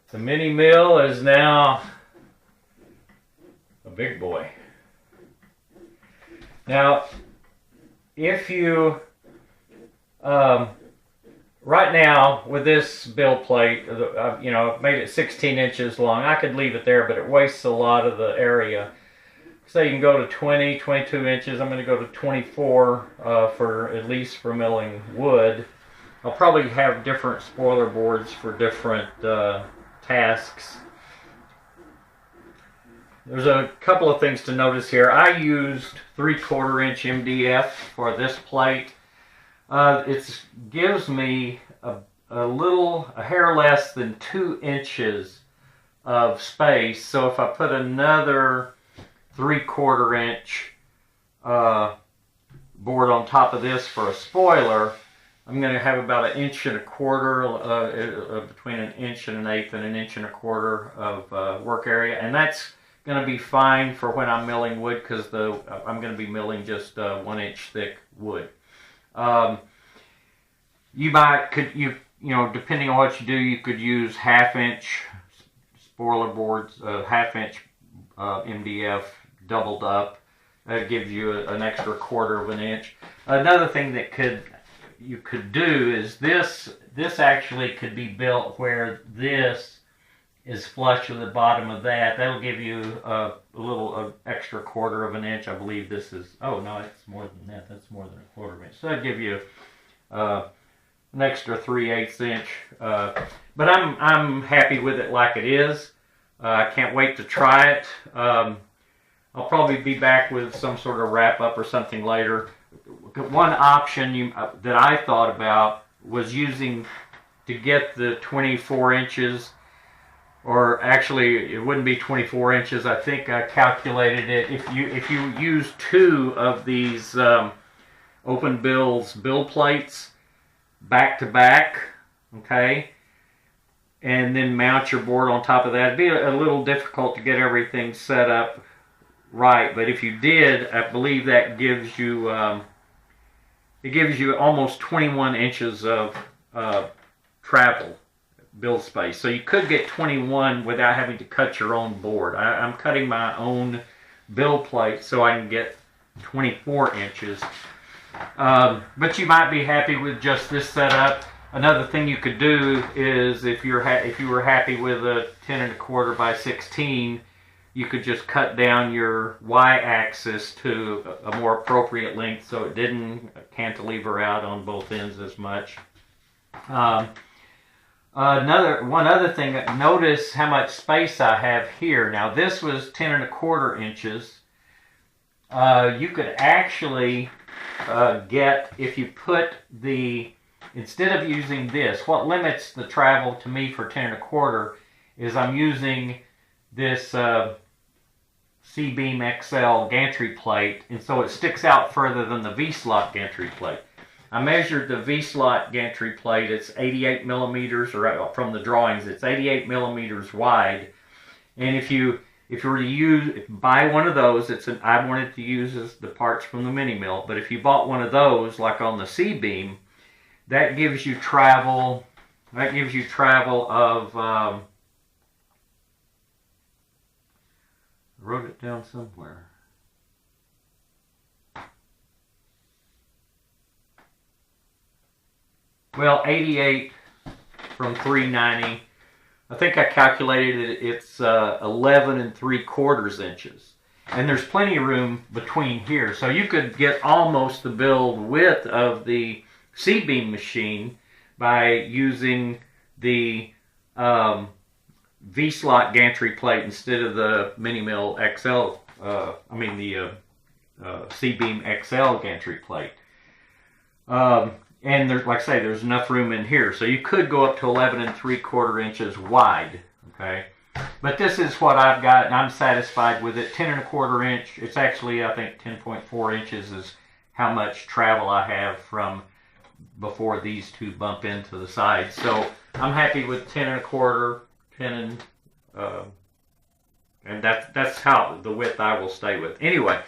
The mini mill is now a big boy. Now, if you, right now with this build plate, you know, I've made it 16 inches long. I could leave it there, but it wastes a lot of the area. So you can go to 20, 22 inches. I'm going to go to 24 for at least for milling wood. I'll probably have different spoiler boards for different tasks. There's a couple of things to notice here. I used 3/4 inch MDF for this plate. It gives me a hair less than 2 inches of space. So if I put another 3/4 inch board on top of this for a spoiler, I'm going to have about 1 1.25 inches, between 1 1/8 and 1 1/4 inches of work area, and that's going to be fine for when I'm milling wood because I'm going to be milling just 1 inch thick wood. You know, depending on what you do, you could use 1/2 inch spoiler boards, 1/2 inch MDF doubled up. That gives you an extra 1/4 inch. Another thing that you could do is this actually could be built where this is flush with the bottom of that. That'll give you a little extra 1/4 inch. I believe this is, oh no, it's more than that. That's more than 1/4 inch. So that'll give you an extra 3/8 inch. But I'm happy with it like it is. I can't wait to try it. I'll probably be back with some sort of wrap up or something later. One option that I thought about was using, to get the 24 inches, or actually it wouldn't be 24 inches. I think I calculated it. If you use 2 of these open build plates back to back, okay, and then mount your board on top of that, it'd be a little difficult to get everything set up right. But if you did, I believe that gives you it gives you almost 21 inches of travel build space. So you could get 21 without having to cut your own board. I'm cutting my own build plate so I can get 24 inches. But you might be happy with just this setup. Another thing you could do is, if you were happy with a 10 1/4 by 16, you could just cut down your Y-axis to a more appropriate length so it didn't cantilever out on both ends as much. One other thing, notice how much space I have here. Now this was 10 1/4 inches. You could actually get, if you put instead of using this, what limits the travel to me for 10 1/4 is I'm using this C-beam XL gantry plate, and so it sticks out further than the V-slot gantry plate. I measured the V-slot gantry plate. It's 88 millimeters, or from the drawings, it's 88 millimeters wide. And if you were to buy one of those, I wanted to use the parts from the mini mill, but if you bought one of those, like on the C-beam, that gives you travel of, I wrote it down somewhere. Well, 88 from 390. I think I calculated it's 11 3/4 inches. And there's plenty of room between here. So you could get almost the build width of the C-beam machine by using the V-slot gantry plate instead of the mini mill XL, the C-beam XL gantry plate. And there's, like I say, there's enough room in here. So you could go up to 11 3/4 inches wide, okay? But this is what I've got, and I'm satisfied with it. 10 1/4 inch, it's actually, I think, 10.4 inches is how much travel I have from before these two bump into the sides. So I'm happy with 10 1/4, and that's how the width I will stay with. Anyway,